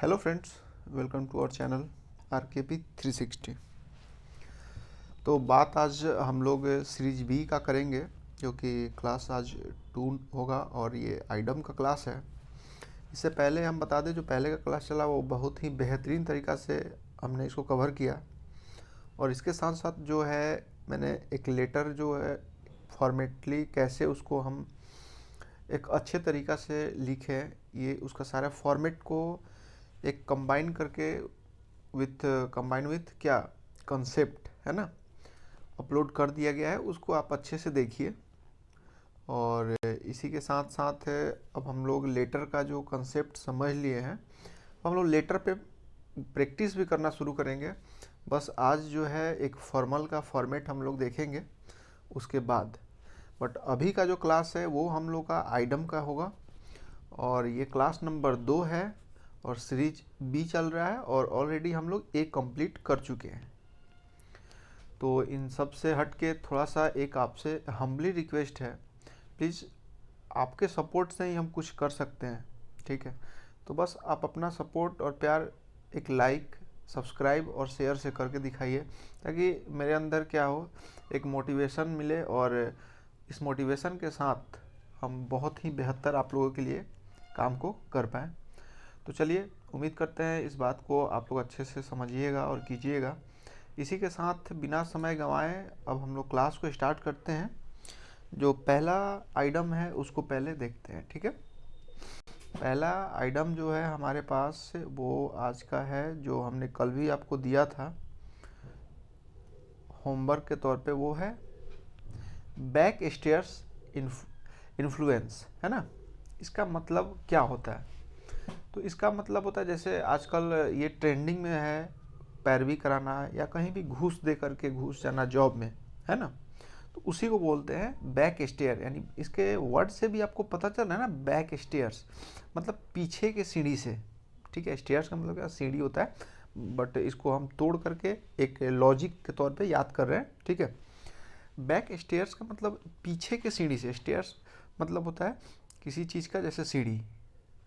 Hello friends, welcome to our channel RKP 360। तो बात आज हम लोग सीरीज बी का करेंगे, जो कि क्लास आज 2 होगा और ये आइडम का क्लास है। इससे पहले हम बता दें, जो पहले का क्लास चला वो बहुत ही बेहतरीन तरीक़ा से हमने इसको कवर किया। और इसके साथ साथ जो है मैंने एक लेटर जो है फॉर्मेटली कैसे उसको हम एक अच्छे तरीक़ा से लिखे, ये उसका सारा फॉर्मेट को एक कंबाइन विथ क्या कंसेप्ट है ना, अपलोड कर दिया गया है। उसको आप अच्छे से देखिए। और इसी के साथ साथ अब हम लोग लेटर का जो कंसेप्ट समझ लिए हैं, हम लोग लेटर पे प्रैक्टिस भी करना शुरू करेंगे। बस आज जो है एक फॉर्मल का फॉर्मेट हम लोग देखेंगे उसके बाद। बट अभी का जो क्लास है वो हम लोग का आइडम का होगा, और ये क्लास नंबर 2 है और सीरीज बी चल रहा है, और ऑलरेडी हम लोग ए कंप्लीट कर चुके हैं। तो इन सब से हट के थोड़ा सा एक आपसे हम्बली रिक्वेस्ट है, प्लीज़ आपके सपोर्ट से ही हम कुछ कर सकते हैं, ठीक है। तो बस आप अपना सपोर्ट और प्यार एक लाइक, सब्सक्राइब और शेयर से करके दिखाइए, ताकि मेरे अंदर क्या हो, एक मोटिवेशन मिले, और इस मोटिवेशन के साथ हम बहुत ही बेहतर आप लोगों के लिए काम को कर पाएँ। तो चलिए, उम्मीद करते हैं इस बात को आप लोग अच्छे से समझिएगा और कीजिएगा। इसी के साथ बिना समय गंवाए अब हम लोग क्लास को स्टार्ट करते हैं। जो पहला आइटम है उसको पहले देखते हैं, ठीक है। पहला आइटम जो है हमारे पास वो आज का है, जो हमने कल भी आपको दिया था होमवर्क के तौर पे, वो है बैक स्टेयर्स इन्फ्लुएंस, है ना। इसका मतलब क्या होता है? तो इसका मतलब होता है, जैसे आजकल ये ट्रेंडिंग में है पैरवी कराना, या कहीं भी घूस दे करके घूस जाना जॉब में, है ना। तो उसी को बोलते हैं बैक स्टेयर। यानी इसके वर्ड से भी आपको पता चल रहा है ना, बैक स्टेयर्स मतलब पीछे के सीढ़ी से, ठीक है। स्टेयर्स का मतलब क्या, सीढ़ी होता है, बट इसको हम तोड़ करके एक लॉजिक के तौर पे याद कर रहे हैं, ठीक है। बैक स्टेयर्स का मतलब पीछे के सीढ़ी से। स्टेयर्स मतलब होता है किसी चीज़ का, जैसे सीढ़ी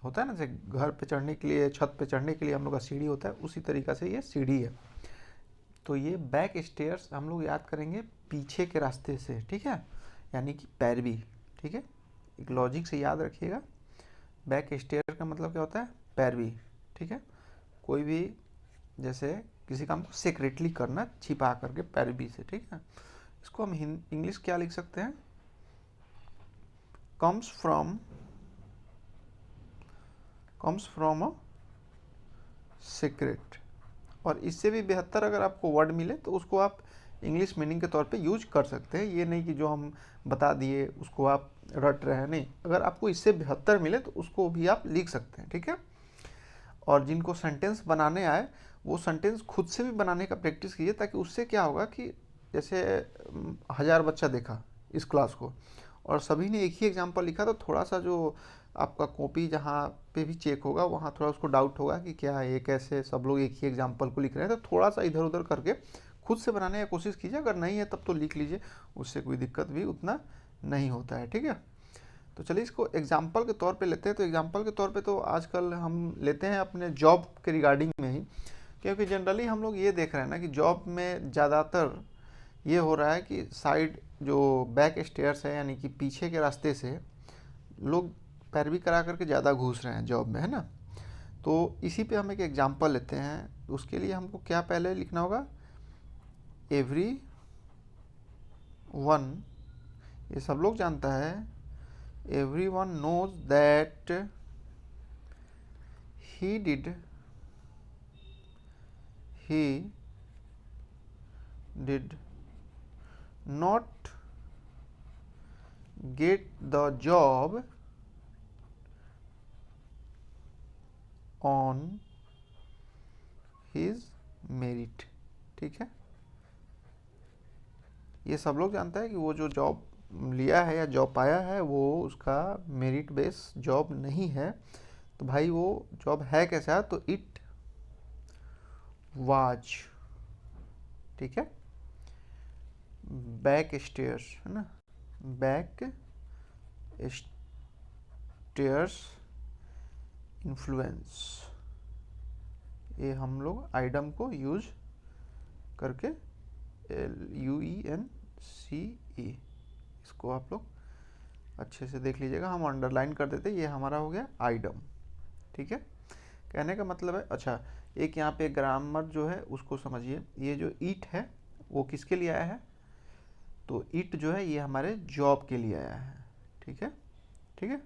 होता है ना, जैसे घर पे चढ़ने के लिए, छत पे चढ़ने के लिए हम लोग का सीढ़ी होता है, उसी तरीक़ा से ये सीढ़ी है। तो ये बैक स्टेयर्स हम लोग याद करेंगे पीछे के रास्ते से, ठीक है, यानी कि पैरवी, ठीक है। एक लॉजिक से याद रखिएगा, बैक स्टेयर का मतलब क्या होता है, पैरवी, ठीक है। कोई भी जैसे किसी काम को सीक्रेटली करना, छिपा करके, पैरवी से, ठीक है। इसको हम इंग्लिश क्या लिख सकते हैं, कम्स फ्रॉम अ सीक्रेट। और इससे भी बेहतर अगर आपको वर्ड मिले तो उसको आप इंग्लिश मीनिंग के तौर पे यूज कर सकते हैं। ये नहीं कि जो हम बता दिए उसको आप रट रहे हैं, नहीं। अगर आपको इससे बेहतर मिले तो उसको भी आप लिख सकते हैं, ठीक है। और जिनको सेंटेंस बनाने आए वो सेंटेंस खुद से भी बनाने का प्रैक्टिस कीजिए, ताकि उससे क्या होगा कि जैसे 1000 बच्चा देखा इस क्लास को और सभी ने एक ही एग्जाम्पल लिखा, तो थोड़ा सा जो आपका कॉपी जहाँ पे भी चेक होगा वहाँ थोड़ा उसको डाउट होगा कि क्या ये कैसे सब लोग एक ही एग्जाम्पल को लिख रहे हैं। तो थोड़ा सा इधर उधर करके खुद से बनाने की कोशिश कीजिए। अगर नहीं है तब तो लिख लीजिए, उससे कोई दिक्कत भी उतना नहीं होता है, ठीक है। तो चलिए इसको एग्जाम्पल के तौर पे लेते हैं। तो एग्जाम्पल के तौर पे तो आजकल हम लेते हैं अपने जॉब के रिगार्डिंग में ही, क्योंकि जनरली हम लोग ये देख रहे हैं ना कि जॉब में ज़्यादातर ये हो रहा है कि साइड जो बैक स्टेयर्स है, यानी कि पीछे के रास्ते से लोग पैरवी करा करके ज़्यादा घुस रहे हैं जॉब में, है ना। तो इसी पे हम एक एग्जांपल लेते हैं। उसके लिए हमको क्या पहले लिखना होगा, एवरी वन, ये सब लोग जानता है, everyone knows that he did not get the job on his merit, ठीक है। ये सब लोग जानता है कि वो जो जॉब लिया है या जॉब पाया है वो उसका मेरिट बेस जॉब नहीं है। तो भाई वो जॉब है कैसा, तो इट वाज, ठीक है, बैक स्टेयर्स, है ना, बैक स्टेयर्स इन्फ्लुएंस, ये हम लोग आइडम को यूज करके LUENCE, इसको आप लोग अच्छे से देख लीजिएगा, हम अंडरलाइन कर देते, ये हमारा हो गया आइडम। ठीक है, कहने का मतलब है, अच्छा एक यहाँ पे ग्रामर जो है उसको समझिए। ये जो ईट है वो किसके लिए आया है, तो ईट जो है ये हमारे जॉब के लिए आया है। ठीक है, ठीक है।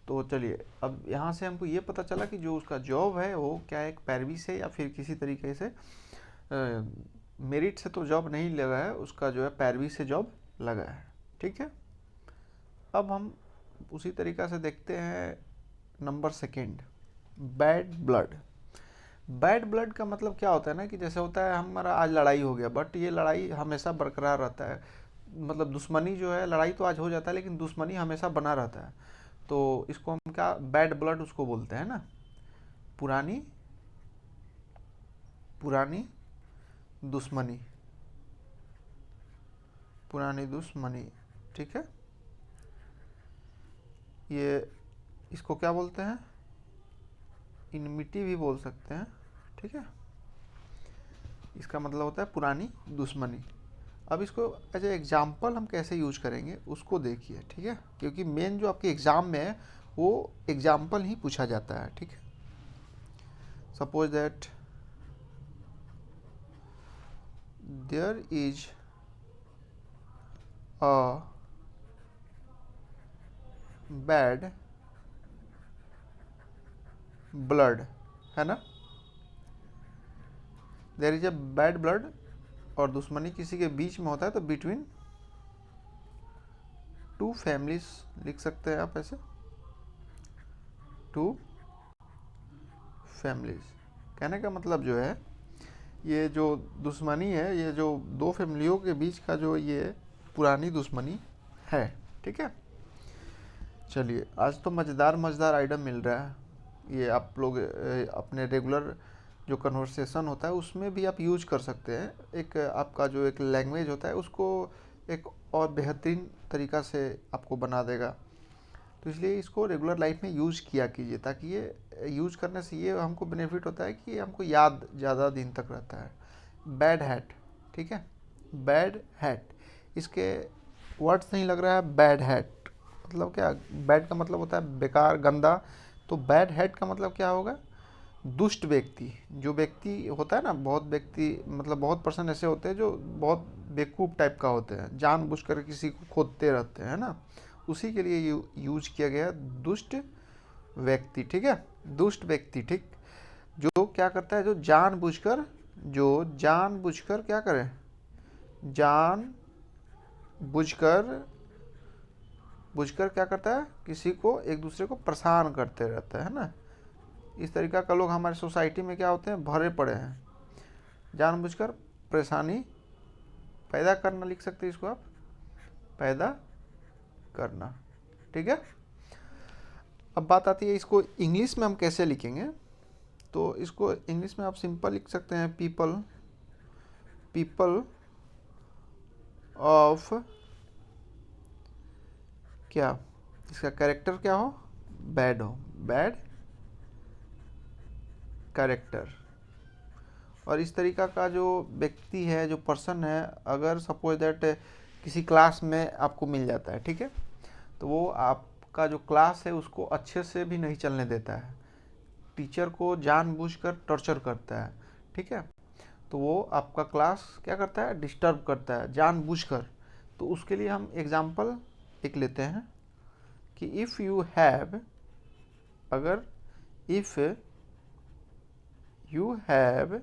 तो चलिए, अब यहाँ से हमको ये पता चला कि जो उसका जॉब है वो क्या एक पैरवी से या फिर किसी तरीके से मेरिट से तो जॉब नहीं लगा है, उसका जो है पैरवी से जॉब लगा है। ठीक है, अब हम उसी तरीक़ा से देखते हैं number second, bad blood. Bad blood का मतलब क्या होता है ना, कि जैसे होता है हमारा आज लड़ाई हो गया, बट ये लड़ाई हमेशा बरकरार रहता है, मतलब दुश्मनी जो है, लड़ाई तो आज हो जाता है लेकिन दुश्मनी हमेशा बना रहता है। तो इसको हम क्या, बैड ब्लड उसको बोलते हैं ना, पुरानी पुरानी दुश्मनी, पुरानी दुश्मनी। ठीक है, ये इसको क्या बोलते हैं, इनमिटी भी बोल सकते हैं। ठीक है, इसका मतलब होता है पुरानी दुश्मनी। अब इसको एज ए एग्जाम्पल हम कैसे यूज करेंगे उसको देखिए। ठीक है, क्योंकि मेन जो आपके एग्जाम में है वो एग्जाम्पल ही पूछा जाता है। ठीक है, suppose that there is a bad blood, है ना, there is a bad blood, और दुश्मनी किसी के बीच में होता है तो बिटवीन टू फैमिलीज लिख सकते हैं आप ऐसे, टू फैमिलीज। कहने का मतलब जो है, ये जो दुश्मनी है, ये जो दो फैमिलियों के बीच का जो ये पुरानी दुश्मनी है। ठीक है, चलिए आज तो मज़ेदार मज़ेदार आइटम मिल रहा है, ये आप लोग अपने रेगुलर जो कन्वर्सेशन होता है उसमें भी आप यूज कर सकते हैं। एक आपका जो एक लैंग्वेज होता है उसको एक और बेहतरीन तरीक़ा से आपको बना देगा। तो इसलिए इसको रेगुलर लाइफ में यूज़ किया कीजिए, ताकि ये यूज़ करने से ये हमको बेनिफिट होता है कि हमको याद ज़्यादा दिन तक रहता है। बैड हैट, ठीक है, बैड हैट, इसके वर्ड्स नहीं लग रहा है। बैड हैट मतलब क्या, बैड का मतलब होता है बेकार, गंदा, तो बैड हैट का मतलब क्या होगा, दुष्ट व्यक्ति। जो व्यक्ति होता है ना, बहुत व्यक्ति मतलब बहुत पर्सन ऐसे होते हैं जो बहुत बेवकूफ़ टाइप का होते हैं, जानबूझकर किसी को खोदते रहते हैं ना, उसी के लिए यूज किया गया दुष्ट व्यक्ति। ठीक है, दुष्ट व्यक्ति, ठीक, जो क्या करता है, जो जानबूझकर क्या करे, बुझकर क्या करता है, किसी को एक दूसरे को परेशान करते रहता है ना। इस तरीका का लोग हमारे सोसाइटी में क्या होते हैं, भरे पड़े हैं, जानबूझकर परेशानी पैदा करना, लिख सकते हैं इसको आप, पैदा करना। ठीक है, अब बात आती है इसको इंग्लिश में हम कैसे लिखेंगे। तो इसको इंग्लिश में आप सिंपल लिख सकते हैं, पीपल ऑफ क्या, इसका कैरेक्टर क्या हो, बैड हो, बैड कैरेक्टर। और इस तरीका का जो व्यक्ति है, जो पर्सन है, अगर सपोज दैट किसी क्लास में आपको मिल जाता है, ठीक है, तो वो आपका जो क्लास है उसको अच्छे से भी नहीं चलने देता है, टीचर को जानबूझकर टॉर्चर करता है। ठीक है, तो वो आपका क्लास क्या करता है, डिस्टर्ब करता है जानबूझकर। तो उसके लिए हम एग्जाम्पल एक लेते हैं कि इफ़ यू हैव, अगर if you have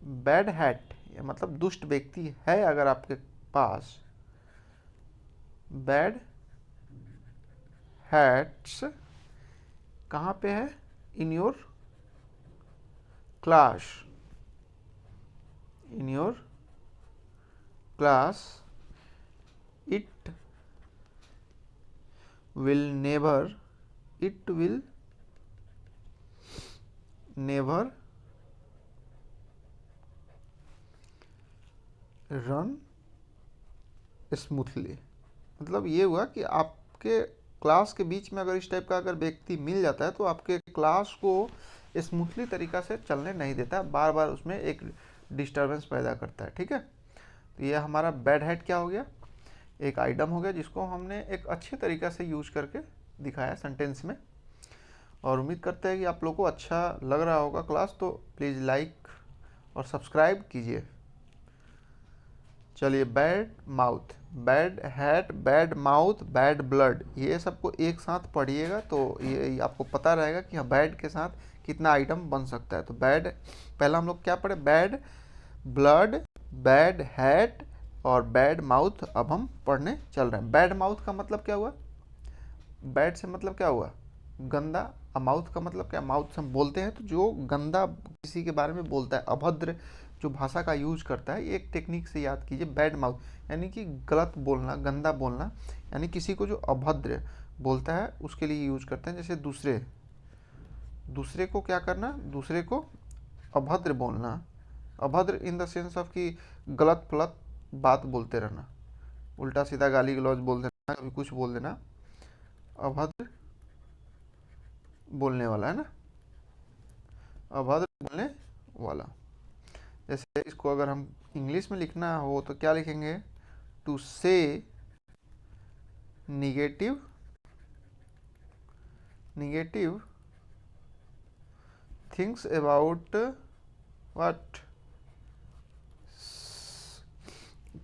bad hat, मतलब दुष्ट व्यक्ति है अगर आपके पास, बैड हैट्स कहाँ पे है, in your class, in your class, it will never run smoothly. मतलब ये हुआ कि आपके क्लास के बीच में अगर इस टाइप का अगर व्यक्ति मिल जाता है तो आपके क्लास को स्मूथली तरीका से चलने नहीं देता, बार बार उसमें एक डिस्टरबेंस पैदा करता है। ठीक है, तो ये हमारा बैड हैट क्या हो गया, एक आइटम हो गया जिसको हमने एक अच्छे तरीका से यूज करके दिखाया सेंटेंस में। और उम्मीद करते हैं कि आप लोग को अच्छा लग रहा होगा क्लास, तो प्लीज़ लाइक और सब्सक्राइब कीजिए। चलिए, bad mouth, bad hat, bad mouth, bad blood, ये सबको एक साथ पढ़िएगा तो ये आपको पता रहेगा कि हाँ बैड के साथ कितना आइटम बन सकता है। तो बैड, पहला हम लोग क्या पढ़े, बैड ब्लड, बैड हैट और बैड माउथ। अब हम पढ़ने चल रहे हैं। बैड माउथ का मतलब क्या हुआ, बैड से मतलब क्या हुआ, गंदा। और माउथ का मतलब क्या, माउथ से हम बोलते हैं तो जो गंदा किसी के बारे में बोलता है, अभद्र जो भाषा का यूज करता है, एक टेक्निक से याद कीजिए। बैड माउथ यानी कि गलत बोलना, गंदा बोलना, यानी किसी को जो अभद्र बोलता है उसके लिए यूज करते हैं। जैसे दूसरे, दूसरे को क्या करना, दूसरे को अभद्र बोलना, अभद्र इन द सेंस ऑफ कि गलत फलत बात बोलते रहना, उल्टा सीधा गाली गलौज बोल देना, कभी कुछ बोल देना, अभद्र बोलने वाला है ना, अभद्र बोलने वाला। जैसे इसको अगर हम इंग्लिश में लिखना हो तो क्या लिखेंगे, टू से negative, negative things about what,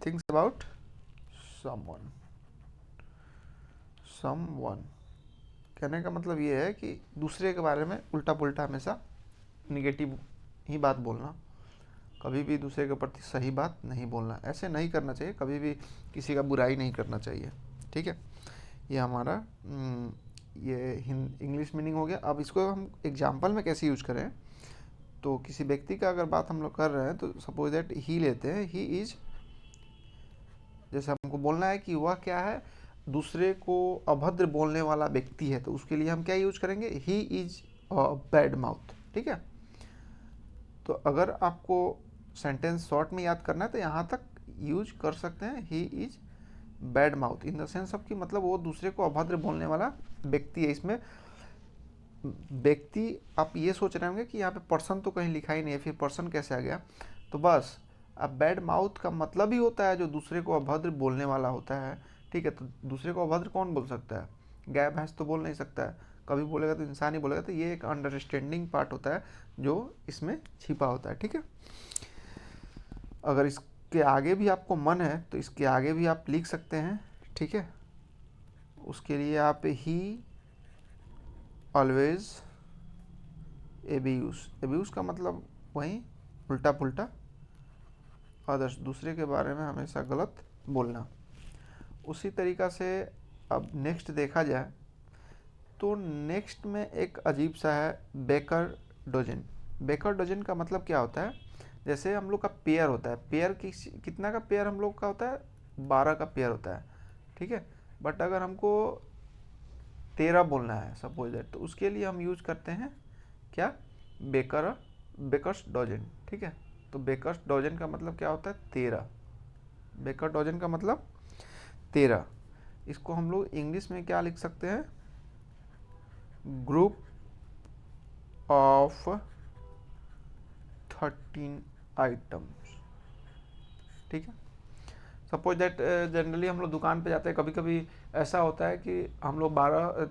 things about someone, someone. कहने का मतलब ये है कि दूसरे के बारे में उल्टा पुल्टा हमेशा निगेटिव ही बात बोलना, कभी भी दूसरे के प्रति सही बात नहीं बोलना, ऐसे नहीं करना चाहिए, कभी भी किसी का बुराई नहीं करना चाहिए। ठीक है, ये हमारा ये इंग्लिश मीनिंग हो गया। अब इसको हम एग्जाम्पल में कैसे यूज करें, तो किसी व्यक्ति का अगर बात हम लोग कर रहे हैं तो सपोज दैट ही लेते हैं, ही इज, जैसे हमको बोलना है कि वह क्या है, दूसरे को अभद्र बोलने वाला व्यक्ति है, तो उसके लिए हम क्या यूज करेंगे, he is a bad mouth. ठीक है, तो अगर आपको सेंटेंस शॉर्ट में याद करना है तो यहाँ तक यूज कर सकते हैं, he is bad mouth in the sense of कि मतलब वो दूसरे को अभद्र बोलने वाला व्यक्ति है। इसमें व्यक्ति, आप ये सोच रहे होंगे कि यहाँ पे पर्सन तो कहीं लिखा ही नहीं है, फिर पर्सन कैसे आ गया, तो बस अब बैड माउथ का मतलब ही होता है जो दूसरे को अभद्र बोलने वाला होता है। ठीक है, तो दूसरे को अभद्र कौन बोल सकता है, गाय भैंस तो बोल नहीं सकता है, कभी बोलेगा तो इंसान ही बोलेगा। तो ये एक अंडरस्टैंडिंग पार्ट होता है जो इसमें छिपा होता है। ठीक है, अगर इसके आगे भी आपको मन है तो इसके आगे भी आप लिख सकते हैं। ठीक है, उसके लिए आप ही ऑलवेज एब्यूज, एब्यूज का मतलब वही उल्टा पुल्टा, अदर्स दूसरे के बारे में हमेशा गलत बोलना। उसी तरीका से अब नेक्स्ट देखा जाए तो नेक्स्ट में एक अजीब सा है, बेकर डोजन। बेकर डोजन का मतलब क्या होता है, जैसे हम लोग का पेयर होता है, पेयर कितना का पेयर हम लोग का होता है, 12 का पेयर होता है। ठीक है, बट अगर हमको 13 बोलना है सपोज दैट, तो उसके लिए हम यूज करते हैं क्या, बेकर, बेकर्स डोजन। ठीक है, तो बेकर्स डोजन का मतलब क्या होता है, 13। बेकर डोजन का मतलब 13। इसको हम लोग इंग्लिश में क्या लिख सकते हैं, ग्रुप ऑफ 13 आइटम्स। ठीक है, सपोज दैट जनरली हम लोग दुकान पे जाते हैं, कभी कभी ऐसा होता है कि हम लोग 12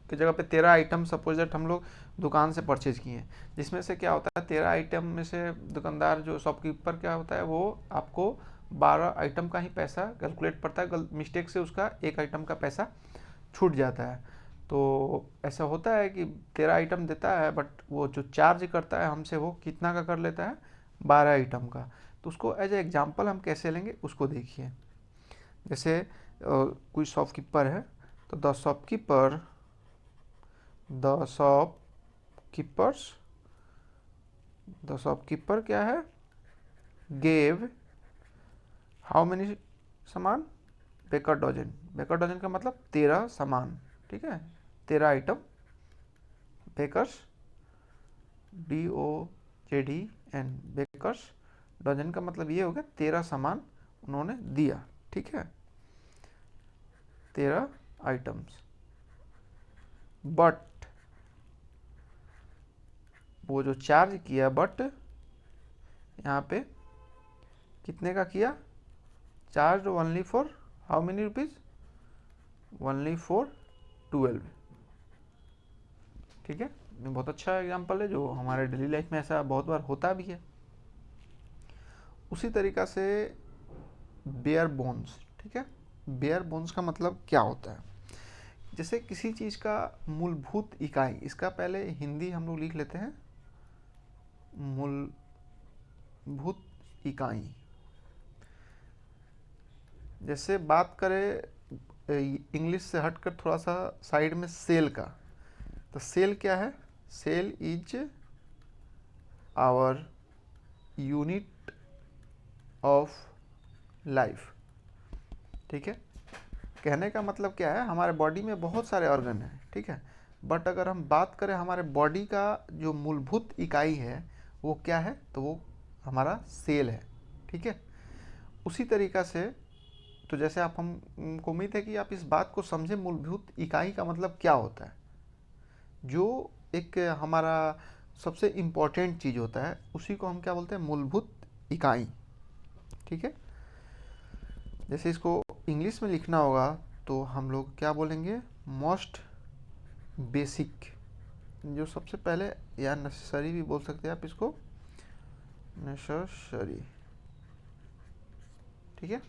की जगह पे 13 आइटम सपोज दैट हम लोग दुकान से परचेज किए हैं, जिसमें से क्या होता है 13 आइटम में से दुकानदार जो शॉपकीपर क्या होता है, वो आपको 12 आइटम का ही पैसा कैलकुलेट पड़ता है, मिस्टेक से उसका एक आइटम का पैसा छूट जाता है। तो ऐसा होता है कि 13 आइटम देता है, बट वो जो चार्ज करता है हमसे वो कितना का कर लेता है, 12 आइटम का। तो उसको एज ए एग्जाम्पल हम कैसे लेंगे उसको देखिए। जैसे कोई शॉपकीपर है, तो the shopkeeper, the shopkeepers, the shopkeeper क्या है, गेव हाउ मेनी सामान, बेकर डजन। बेकर डजन का मतलब 13 सामान। ठीक है, 13 item, bakers DOJDN, bakers dozen का मतलब ये हो गया 13 सामान उन्होंने दिया। ठीक है, 13 आइटम्स। बट वो जो चार्ज किया, बट यहाँ पे कितने का किया, charge only for how many rupees, only for 12। ठीक है, ये बहुत अच्छा एग्जांपल है जो हमारे डेली लाइफ में ऐसा बहुत बार होता भी है। उसी तरीक़ा से बेयर बोन्स, ठीक है, बेयर बोन्स का मतलब क्या होता है, जैसे किसी चीज़ का मूलभूत इकाई, इसका पहले हिंदी हम लोग लिख लेते हैं, मूलभूत इकाई। जैसे बात करें इंग्लिश से हटकर थोड़ा सा साइड में सेल का, तो सेल क्या है, cell is our unit of life. ठीक है, कहने का मतलब क्या है, हमारे बॉडी में बहुत सारे ऑर्गन हैं, ठीक है, बट अगर हम बात करें हमारे बॉडी का जो मूलभूत इकाई है वो क्या है, तो वो हमारा सेल है। ठीक है, उसी तरीक़ा से तो जैसे आप हमको उम्मीद है कि आप इस बात को समझें, मूलभूत इकाई का मतलब क्या होता है, जो एक हमारा सबसे इम्पोर्टेंट चीज़ होता है उसी को हम क्या बोलते हैं, मूलभूत इकाई। ठीक है, जैसे इसको इंग्लिश में लिखना होगा तो हम लोग क्या बोलेंगे, मोस्ट बेसिक, जो सबसे पहले, या नेसेसरी भी बोल सकते हैं आप इसको, नेसेसरी। ठीक है,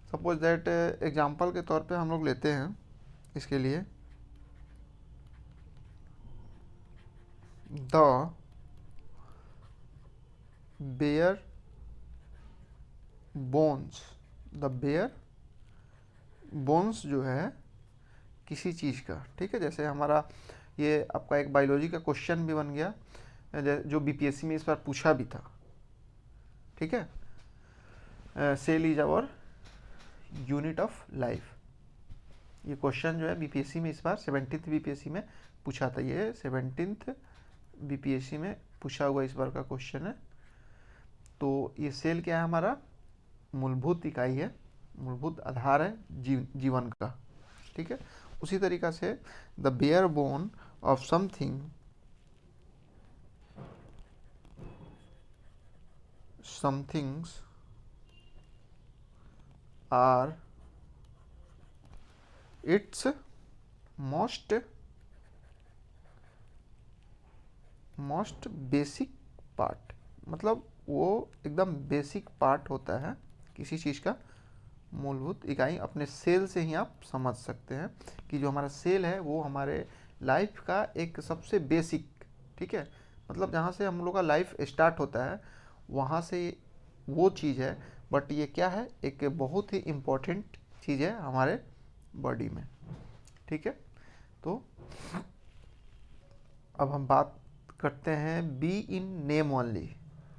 सपोज दैट एग्जांपल के तौर पे हम लोग लेते हैं इसके लिए, the bare bones, the bare bones जो है किसी चीज़ का, ठीक है, जैसे हमारा ये आपका एक बायोलॉजी का क्वेश्चन भी बन गया जो बीपीएससी में इस बार पूछा भी था। ठीक है, cell is our unit of life, ये क्वेश्चन जो है बीपीएससी में इस बार 17th बीपीएससी में पूछा था, ये 17th बीपीएससी में पूछा हुआ इस बार का क्वेश्चन है। तो ये सेल क्या है, हमारा मूलभूत इकाई है, मूलभूत आधार है जीवन का। ठीक है, उसी तरीक़ा से the bare bone of something, somethings or its most basic part, मतलब वो एकदम बेसिक पार्ट होता है किसी चीज़ का, मूलभूत इकाई। अपने सेल से ही आप समझ सकते हैं कि जो हमारा सेल है वो हमारे लाइफ का एक सबसे बेसिक, ठीक है, मतलब जहाँ से हम लोग का लाइफ स्टार्ट होता है वहाँ से वो चीज़ है, बट ये क्या है, एक बहुत ही इम्पोर्टेंट चीज़ है हमारे बॉडी में। ठीक है, तो अब हम बात करते हैं बी इन नेम ओनली,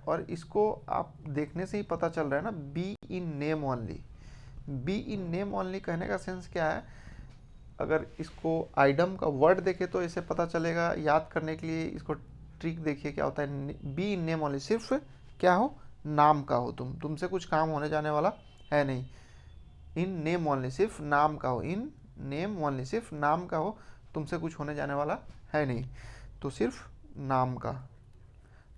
और इसको आप देखने से ही पता चल रहा है ना, be in name only. Be in name only कहने का सेंस क्या है, अगर इसको आइडम का वर्ड देखे तो इसे पता चलेगा, याद करने के लिए इसको ट्रिक देखिए क्या होता है, बी इन नेम ओनली, सिर्फ क्या हो, नाम का हो, तुमसे कुछ काम होने जाने वाला है नहीं। इन नेम ओनली, सिर्फ नाम का हो, इन नेम ओनली, सिर्फ नाम का हो, तुमसे कुछ होने जाने वाला है नहीं, तो सिर्फ नाम का।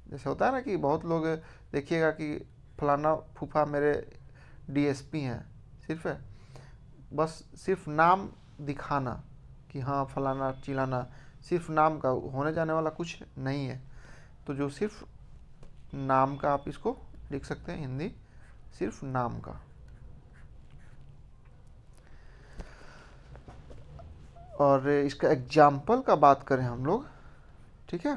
जैसे होता है ना कि बहुत लोग देखिएगा कि फलाना फूफा मेरे डीएसपी हैं, सिर्फ है, बस सिर्फ नाम दिखाना कि हाँ फलाना चिलाना, सिर्फ नाम का, होने जाने वाला कुछ नहीं है। तो जो सिर्फ नाम का, आप इसको लिख सकते हैं हिंदी, सिर्फ नाम का। और इसका एग्जाम्पल का बात करें हम लोग, ठीक है,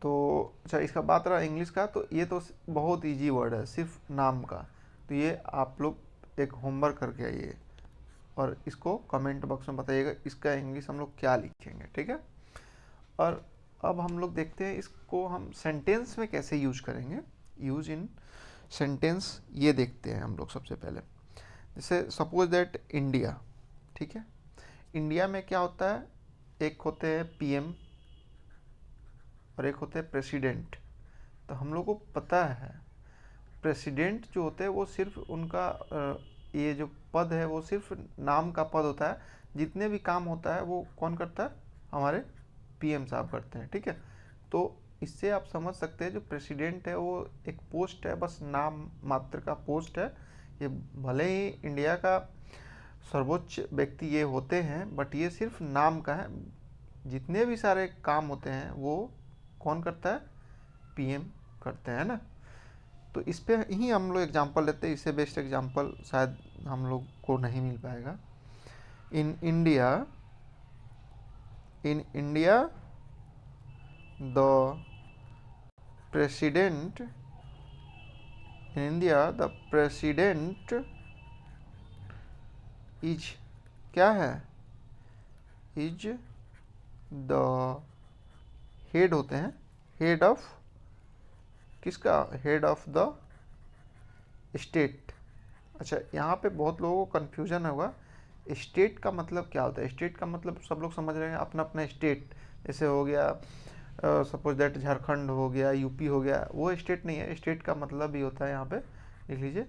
तो अच्छा इसका बात रहा इंग्लिश का, तो ये तो बहुत इजी वर्ड है, सिर्फ नाम का। तो ये आप लोग एक होमवर्क करके आइए और इसको कमेंट बॉक्स में बताइएगा इसका इंग्लिश हम लोग क्या लिखेंगे। ठीक है, और अब हम लोग देखते हैं इसको हम सेंटेंस में कैसे यूज करेंगे, यूज इन सेंटेंस, ये देखते हैं हम लोग सबसे पहले। जैसे सपोज दैट इंडिया, ठीक है, इंडिया में क्या होता है, एक होते हैं पीएम और एक होते हैं प्रेसिडेंट। तो हम लोग को पता है प्रेसिडेंट जो होते हैं वो सिर्फ उनका ये जो पद है वो सिर्फ नाम का पद होता है, जितने भी काम होता है वो कौन करता है, हमारे पीएम साहब करते हैं, ठीक है। तो इससे आप समझ सकते हैं जो प्रेसिडेंट है वो एक पोस्ट है, बस नाम मात्र का पोस्ट है। ये भले ही इंडिया का सर्वोच्च व्यक्ति ये होते हैं, बट ये सिर्फ नाम का है। जितने भी सारे काम होते हैं वो कौन करता है, पीएम करते हैं ना। तो इस पे ही हम लोग एग्जांपल लेते हैं, इससे बेस्ट एग्जांपल शायद हम लोग को नहीं मिल पाएगा। In India the president is क्या है, इज द हेड होते हैं, हेड ऑफ किसका, हेड ऑफ द स्टेट। अच्छा, यहाँ पे बहुत लोगों को कन्फ्यूजन होगा, स्टेट का मतलब क्या होता है। स्टेट का मतलब सब लोग समझ रहे हैं अपना अपना स्टेट, जैसे हो गया सपोज दैट झारखंड हो गया, यूपी हो गया, वो स्टेट नहीं है। स्टेट का मतलब भी होता है, यहाँ पे लिख लीजिए,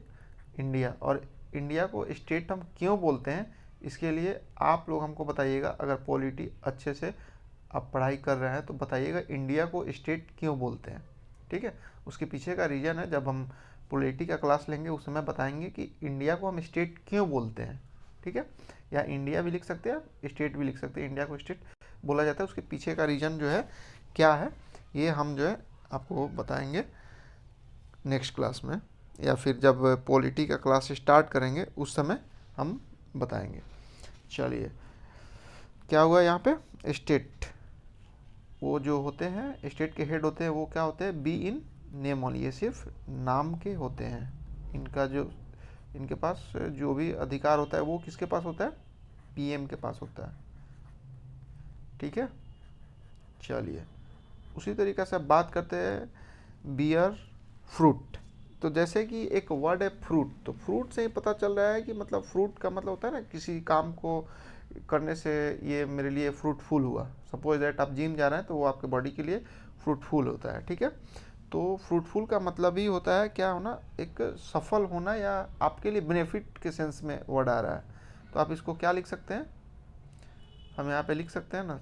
इंडिया। और इंडिया को स्टेट हम क्यों बोलते हैं, इसके लिए आप लोग हमको बताइएगा। अगर पॉलिटी अच्छे से आप पढ़ाई कर रहे हैं तो बताइएगा इंडिया को स्टेट क्यों बोलते हैं, ठीक है। उसके पीछे का रीज़न है, जब हम पॉलिटी का क्लास लेंगे उस समय बताएंगे कि इंडिया को हम स्टेट क्यों बोलते हैं, ठीक है। या इंडिया भी लिख सकते हैं, स्टेट भी लिख सकते हैं। इंडिया को स्टेट बोला जाता है, उसके पीछे का रीज़न जो है क्या है, ये हम जो है आपको बताएंगे नेक्स्ट क्लास में, या फिर जब पॉलिटी का क्लास स्टार्ट करेंगे उस समय हम बताएंगे। चलिए, क्या हुआ यहाँ पे, स्टेट वो जो होते हैं, स्टेट के हेड होते हैं वो क्या होते हैं, बी इन नेम ओनली, ये सिर्फ नाम के होते हैं। इनका जो इनके पास जो भी अधिकार होता है वो किसके पास होता है, पीएम के पास होता है, ठीक है। चलिए, उसी तरीक़े से बात करते हैं बियर फ्रूट। तो जैसे कि एक वर्ड है फ्रूट, तो फ्रूट से ही पता चल रहा है कि मतलब फ्रूट का मतलब होता है ना, किसी काम को करने से ये मेरे लिए फ्रूटफुल हुआ। सपोज दैट आप जिम जा रहे हैं तो वो आपके बॉडी के लिए फ्रूटफुल होता है, ठीक है। तो फ्रूटफुल का मतलब ही होता है क्या होना, एक सफल होना, या आपके लिए बेनिफिट के सेंस में वर्ड आ रहा है। तो आप इसको क्या लिख सकते हैं, हम यहाँ पे लिख सकते हैं ना,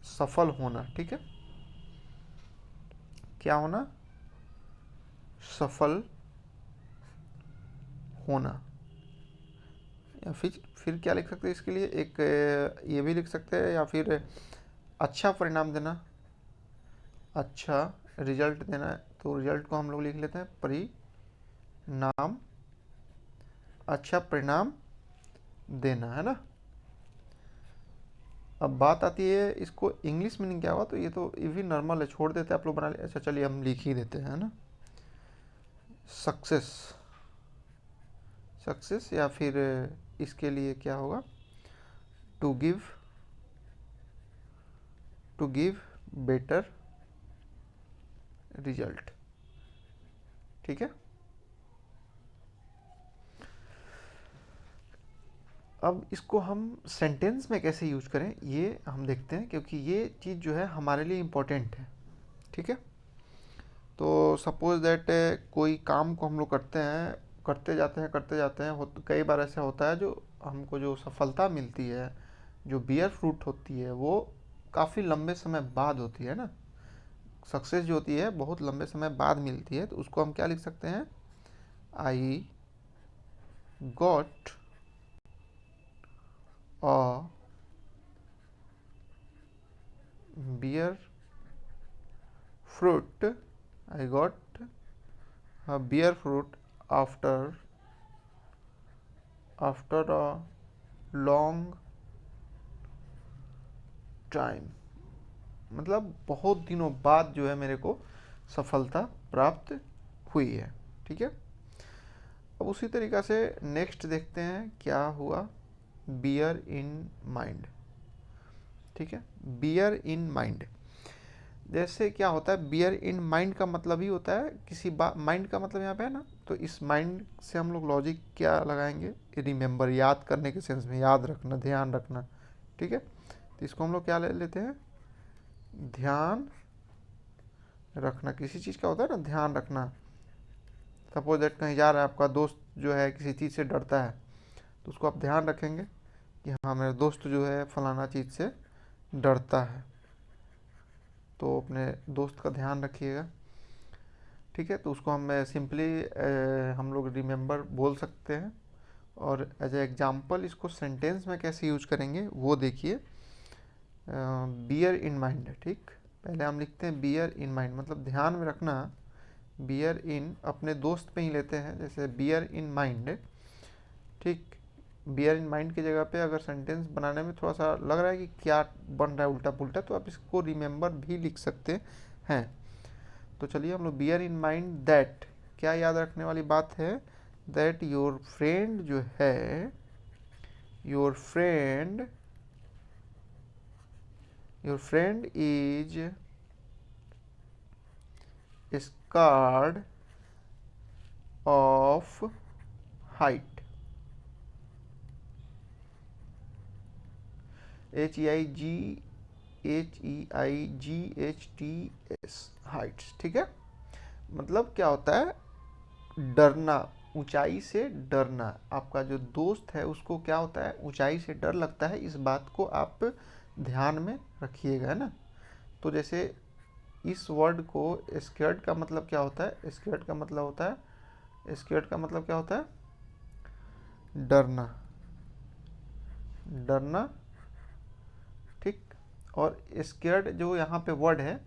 सफल होना, ठीक है। क्या होना, सफल होना। या फिर क्या लिख सकते हैं इसके लिए, एक ये भी लिख सकते हैं, या फिर अच्छा परिणाम देना, अच्छा रिजल्ट देना। तो रिजल्ट को हम लोग लिख लेते हैं परिणाम, अच्छा परिणाम देना, है ना। अब बात आती है इसको इंग्लिश मीनिंग क्या हुआ, तो ये भी नॉर्मल है, छोड़ देते हैं, आप लोग बना ले। अच्छा चलिए हम लिख ही देते हैं ना, सक्सेस, सक्सेस। या फिर इसके लिए क्या होगा, टू गिव बेटर रिजल्ट, ठीक है। अब इसको हम सेंटेंस में कैसे यूज करें ये हम देखते हैं, क्योंकि ये चीज़ जो है हमारे लिए इम्पोर्टेंट है, ठीक है। तो सपोज दैट कोई काम को हम लोग करते जाते हैं, कई बार ऐसा होता है जो हमको जो सफलता मिलती है, जो बियर फ्रूट होती है, वो काफ़ी लंबे समय बाद होती है ना। सक्सेस जो होती है बहुत लंबे समय बाद मिलती है, तो उसको हम क्या लिख सकते हैं, I got a beer fruit, I got a beer fruit after a long time, मतलब बहुत दिनों बाद जो है मेरे को सफलता प्राप्त हुई है, ठीक है। अब उसी तरीक़ा से नेक्स्ट देखते हैं क्या हुआ, बियर इन माइंड, ठीक है। बियर इन माइंड, जैसे क्या होता है, बियर इन माइंड का मतलब ही होता है किसी बात, माइंड का मतलब यहाँ पे है ना, तो इस माइंड से हम लोग लॉजिक क्या लगाएंगे, रिमेंबर, याद करने के सेंस में, याद रखना, ध्यान रखना, ठीक है। तो इसको हम लोग क्या ले लेते हैं, ध्यान रखना। किसी चीज़ का होता है ना ध्यान रखना, सपोज दैट कहीं जा रहा है आपका दोस्त जो है किसी चीज़ से डरता है, तो उसको आप ध्यान रखेंगे कि हाँ मेरा दोस्त जो है फलाना चीज़ से डरता है, तो अपने दोस्त का ध्यान रखिएगा। ठीक है, तो उसको हम सिंपली हम लोग रिमेंबर बोल सकते हैं। और एज ए एग्जाम्पल इसको सेंटेंस में कैसे यूज करेंगे वो देखिए। बियर इन माइंड, ठीक, पहले हम लिखते हैं बियर इन माइंड, मतलब ध्यान में रखना। बियर इन अपने दोस्त पे ही लेते हैं, जैसे बियर इन माइंड, ठीक। बियर इन माइंड की जगह पे अगर सेंटेंस बनाने में थोड़ा सा लग रहा है कि क्या बन रहा है उल्टा पुल्टा, तो आप इसको रिमेंबर भी लिख सकते हैं। तो चलिए हम लोग बियर इन माइंड दैट, क्या याद रखने वाली बात है, दैट योर फ्रेंड जो है, your friend is scared of height, HEIGHTS, Heights, ठीक है। मतलब क्या होता है, डरना, ऊंचाई से डरना। आपका जो दोस्त है उसको क्या होता है, ऊंचाई से डर लगता है, इस बात को आप ध्यान में रखिएगा, है ना। तो जैसे इस वर्ड को स्केर्ड का मतलब क्या होता है, स्केर्ड का मतलब होता है, स्केर्ड का मतलब क्या होता है, डरना, डरना, ठीक। और स्केर्ड जो यहाँ पे वर्ड है,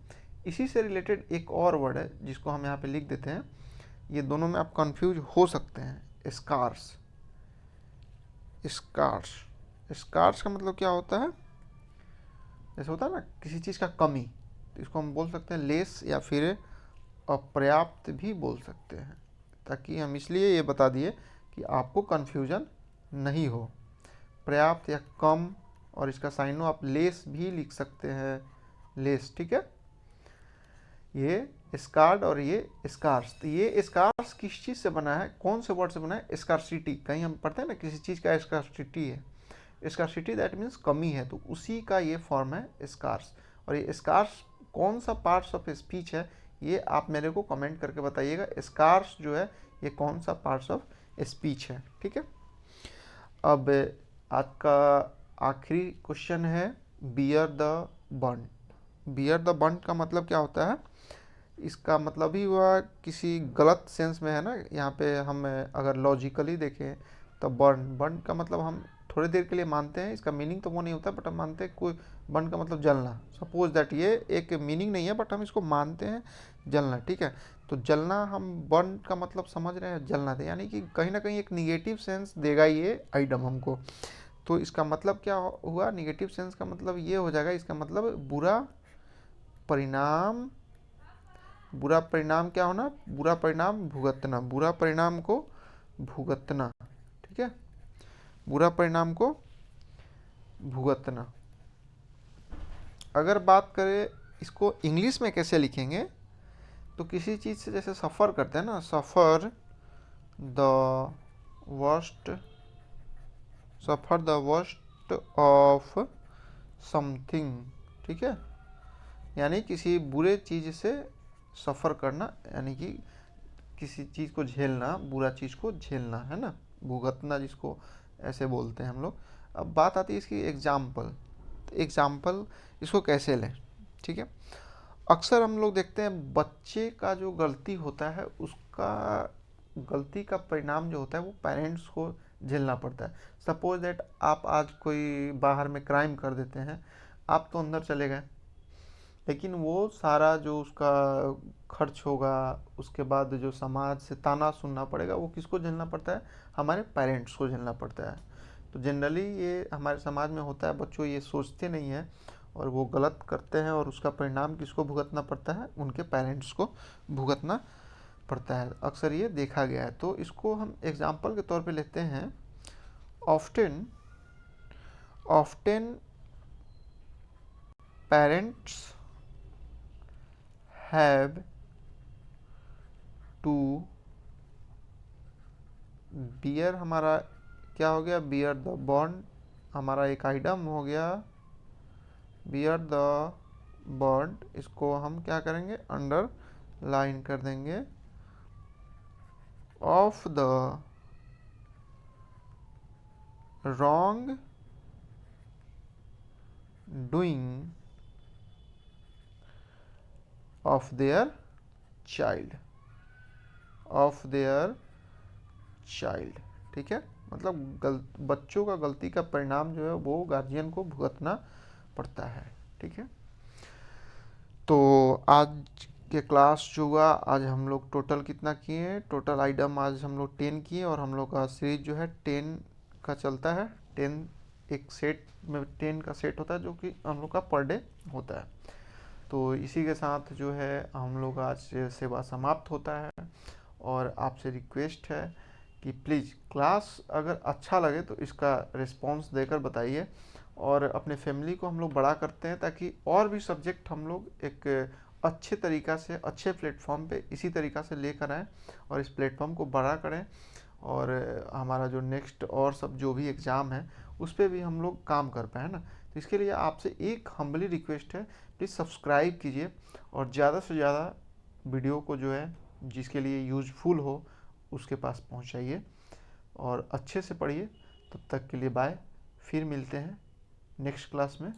इसी से रिलेटेड एक और वर्ड है जिसको हम यहाँ पे लिख देते हैं। ये दोनों में आप कंफ्यूज हो सकते हैं। स्कार्स, स्कार्स, स्कार्स का मतलब क्या होता है, जैसे होता है ना किसी चीज़ का कमी, तो इसको हम बोल सकते हैं लेस, या फिर अपर्याप्त भी बोल सकते हैं। ताकि हम इसलिए ये बता दिए कि आपको कन्फ्यूजन नहीं हो। पर्याप्त या कम, और इसका साइनो आप लेस भी लिख सकते हैं, लेस, ठीक है। ये स्कार्ड और ये स्कार्स, तो ये स्कार्स किस चीज़ से बना है, कौन से वर्ड से बना है, स्कार्सिटी। कहीं हम पढ़ते हैं ना किसी चीज़ का स्कार्सिटी है, स्कार्सिटी दैट मीन्स कमी है, तो उसी का ये फॉर्म है स्कार्स। और ये स्कार्स कौन सा पार्ट्स ऑफ स्पीच है, ये आप मेरे को कमेंट करके बताइएगा। स्कार्स जो है ये कौन सा पार्ट्स ऑफ स्पीच है, ठीक है। अब आज का आखिरी क्वेश्चन है, bear the brunt. Bear the brunt का मतलब क्या होता है, इसका मतलब ही हुआ किसी गलत सेंस में, है ना। यहाँ पे हम अगर लॉजिकली देखें तो बर्न, बर्न का मतलब हम थोड़ी देर के लिए मानते हैं, इसका मीनिंग तो वो नहीं होता, बट हम मानते हैं कोई, बर्न का मतलब जलना। सपोज दैट ये एक मीनिंग नहीं है, बट हम इसको मानते हैं जलना, ठीक है। तो जलना, हम बर्न का मतलब समझ रहे हैं, जलना थे, यानी कि कहीं ना कहीं एक निगेटिव सेंस देगा ये आइटम हमको। तो इसका मतलब क्या हुआ, निगेटिव सेंस का मतलब ये हो जाएगा, इसका मतलब बुरा परिणाम। बुरा परिणाम क्या होना, बुरा परिणाम भुगतना, बुरा परिणाम को भुगतना, ठीक है, बुरा परिणाम को भुगतना। अगर बात करें इसको इंग्लिश में कैसे लिखेंगे, तो किसी चीज़ से जैसे सफ़र करते हैं ना, suffer the worst, suffer the worst of something, ठीक है। यानी किसी बुरे चीज़ से सफ़र करना, यानी कि किसी चीज़ को झेलना, बुरा चीज़ को झेलना, है ना, भुगतना जिसको ऐसे बोलते हैं हम लोग। अब बात आती है इसकी एग्जाम्पल, तो एग्जाम्पल इसको कैसे लें, ठीक है। अक्सर हम लोग देखते हैं बच्चे का जो गलती होता है उसका, गलती का परिणाम जो होता है वो पेरेंट्स को झेलना पड़ता है। सपोज दैट आप आज कोई बाहर में क्राइम कर देते हैं, आप तो अंदर चले गए, लेकिन वो सारा जो उसका खर्च होगा, उसके बाद जो समाज से ताना सुनना पड़ेगा, वो किसको झेलना पड़ता है, हमारे पेरेंट्स को झेलना पड़ता है। तो जनरली ये हमारे समाज में होता है, बच्चों ये सोचते नहीं हैं और वो गलत करते हैं, और उसका परिणाम किसको भुगतना पड़ता है, उनके पेरेंट्स को भुगतना पड़ता है। अक्सर ये देखा गया है। तो इसको हम एग्जाम्पल के तौर पे लेते हैं। Often, often parents have to bear, हमारा क्या हो गया, बियर द बॉन्ड, हमारा एक आइटम हो गया बियर द बॉन्ड। इसको हम क्या करेंगे, अंडर लाइन कर देंगे, of the wrong doing of their child, of their child. ठीक है, मतलब बच्चों का गलती का परिणाम जो है वो गार्जियन को भुगतना पड़ता है। ठीक है, तो आज के क्लास जो हुआ, आज हम लोग टोटल कितना किए, टोटल आइटम आज हम लोग 10 किए, और हम लोग का सीरीज जो है 10 का चलता है। 10 एक सेट में 10 का सेट होता है जो कि हम लोग का पर डे होता है। तो इसी के साथ जो है हम लोग आज सेवा समाप्त होता है, और आपसे रिक्वेस्ट है कि प्लीज़ क्लास अगर अच्छा लगे तो इसका रिस्पांस देकर बताइए, और अपने फैमिली को हम लोग बड़ा करते हैं ताकि और भी सब्जेक्ट हम लोग एक अच्छे तरीक़ा से अच्छे प्लेटफॉर्म पे इसी तरीक़ा से लेकर आएँ और इस प्लेटफॉर्म को बड़ा करें, और हमारा जो नेक्स्ट और सब जो भी एग्ज़ाम है उस पर भी हम लोग काम कर पाए ना। तो इसके लिए आपसे एक हम्बली रिक्वेस्ट है, प्लीज़ सब्सक्राइब कीजिए, और ज़्यादा से ज़्यादा वीडियो को जो है जिसके लिए यूज़फुल हो उसके पास पहुंचाइए, और अच्छे से पढ़िए। तब तक के लिए बाय, फिर मिलते हैं नेक्स्ट क्लास में।